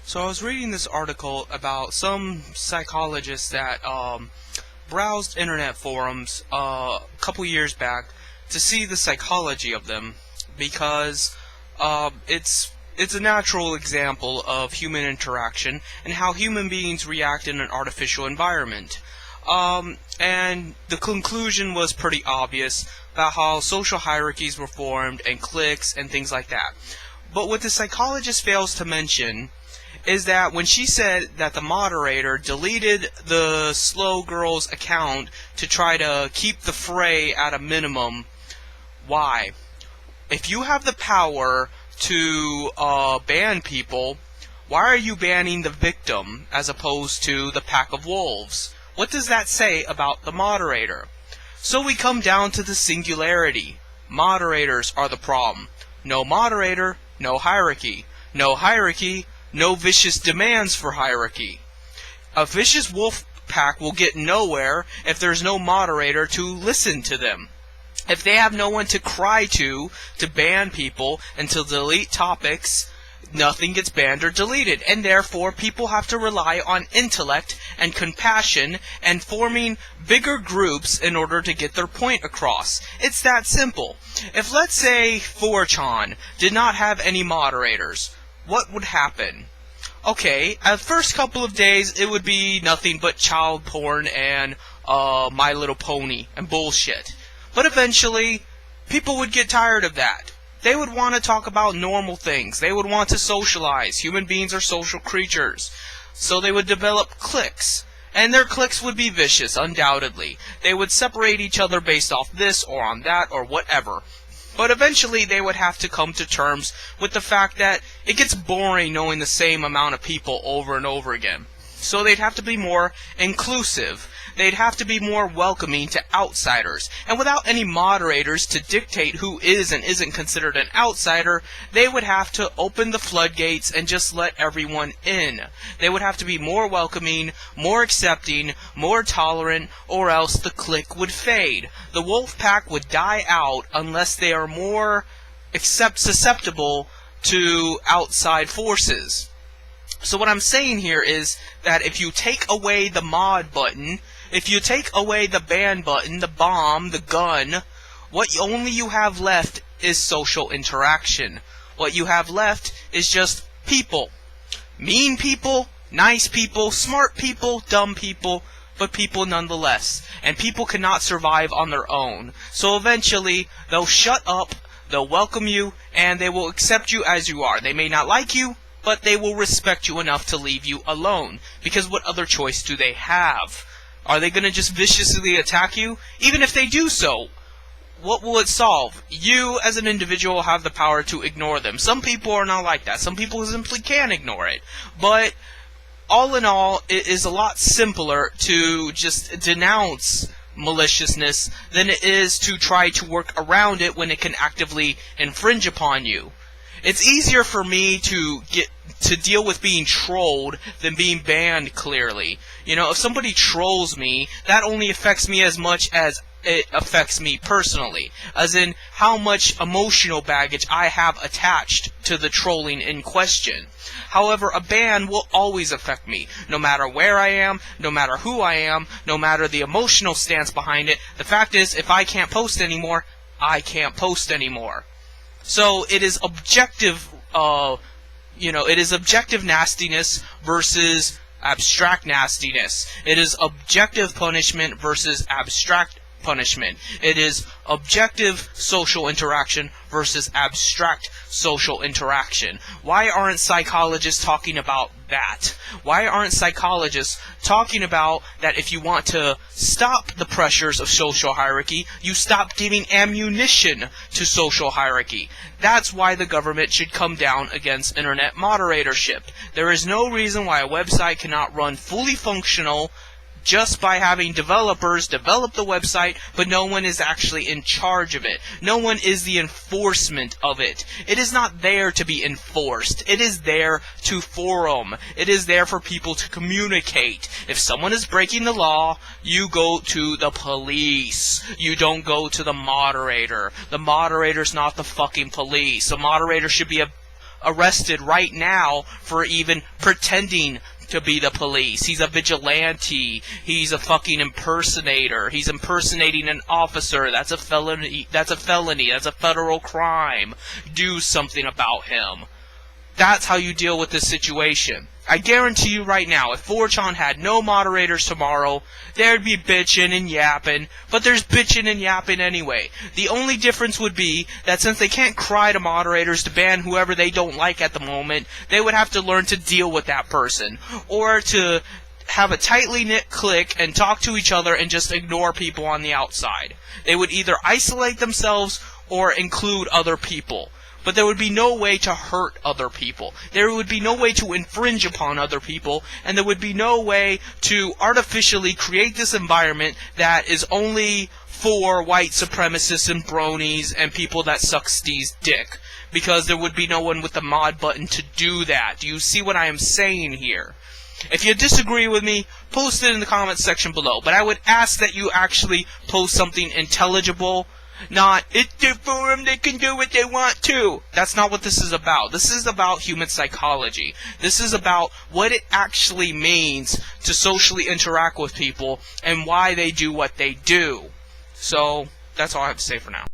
So I was reading this article about some psychologists that browsed internet forums a couple years back to see the psychology of them, because it's a natural example of human interaction and how human beings react in an artificial environment. And the conclusion was pretty obvious about how social hierarchies were formed and cliques and things like that. But what the psychologist fails to mention is that when she said that the moderator deleted the slow girl's account to try to keep the fray at a minimum, why? If you have the power to ban people, why are you banning the victim as opposed to the pack of wolves? What does that say about the moderator? So we come down to the singularity. Moderators are the problem. No moderator, no hierarchy. No hierarchy, no vicious demands for hierarchy. A vicious wolf pack will get nowhere if there's no moderator to listen to them. If they have no one to cry to ban people and to delete topics, nothing gets banned or deleted, and therefore people have to rely on intellect and compassion and forming bigger groups in order to get their point across. It's that simple. If, let's say, 4chan did not have any moderators, what would happen? Okay, at the first couple of days it would be nothing but child porn and My Little Pony and bullshit. But eventually, people would get tired of that. They would want to talk about normal things. They would want to socialize. Human beings are social creatures. So they would develop cliques. And their cliques would be vicious, undoubtedly. They would separate each other based off this or on that or whatever. But eventually they would have to come to terms with the fact that it gets boring knowing the same amount of people over and over again. So they'd have to be more inclusive. They'd have to be more welcoming to outsiders. And without any moderators to dictate who is and isn't considered an outsider, they would have to open the floodgates and just let everyone in. They would have to be more welcoming, more accepting, more tolerant, or else the clique would fade. The wolf pack would die out unless they are more susceptible to outside forces. So what I'm saying here is that if you take away the mod button, if you take away the ban button, the bomb, the gun, what only you have left is social interaction. What you have left is just people. Mean people, nice people, smart people, dumb people, but people nonetheless. And people cannot survive on their own. So eventually, they'll shut up, they'll welcome you, and they will accept you as you are. They may not like you, but they will respect you enough to leave you alone. Because what other choice do they have? Are they going to just viciously attack you? Even if they do so, what will it solve? You, as an individual, have the power to ignore them. Some people are not like that. Some people simply can't ignore it. But, all in all, it is a lot simpler to just denounce maliciousness than it is to try to work around it when it can actively infringe upon you. It's easier for me to deal with being trolled than being banned, clearly. You know, if somebody trolls me, that only affects me as much as it affects me personally, as in how much emotional baggage I have attached to the trolling in question. However, a ban will always affect me, no matter where I am, no matter who I am, no matter the emotional stance behind it. The fact is, if I can't post anymore, I can't post anymore. So it is objective, it is objective nastiness versus abstract nastiness. It is objective punishment versus abstract punishment. It is objective social interaction versus abstract social interaction. Why aren't psychologists talking about that? Why aren't psychologists talking about that if you want to stop the pressures of social hierarchy, you stop giving ammunition to social hierarchy? That's why the government should come down against internet moderatorship. There is no reason why a website cannot run fully functional just by having developers develop the website, but no one is actually in charge of it. No one is the enforcement of it. It is not there to be enforced. It is there to forum. It is there for people to communicate. If someone is breaking the law, you go to the police. You don't go to the moderator. The moderator's not the fucking police. The moderator should be arrested right now for even pretending to be the police. He's a vigilante. He's a fucking impersonator. He's impersonating an officer. That's a felony. That's a felony. That's a federal crime. Do something about him. That's how you deal with this situation. I guarantee you right now, if 4chan had no moderators tomorrow, there'd be bitching and yapping, but there's bitching and yapping anyway. The only difference would be that since they can't cry to moderators to ban whoever they don't like at the moment, they would have to learn to deal with that person, or to have a tightly knit clique and talk to each other and just ignore people on the outside. They would either isolate themselves or include other people. But there would be no way to hurt other people. There would be no way to infringe upon other people, and there would be no way to artificially create this environment that is only for white supremacists and bronies and people that suck Steve's dick. Because there would be no one with the mod button to do that. Do you see what I am saying here? If you disagree with me, post it in the comments section below. But I would ask that you actually post something intelligible. Not, it's their forum, they can do what they want to. That's not what this is about. This is about human psychology. This is about what it actually means to socially interact with people and why they do what they do. So, that's all I have to say for now.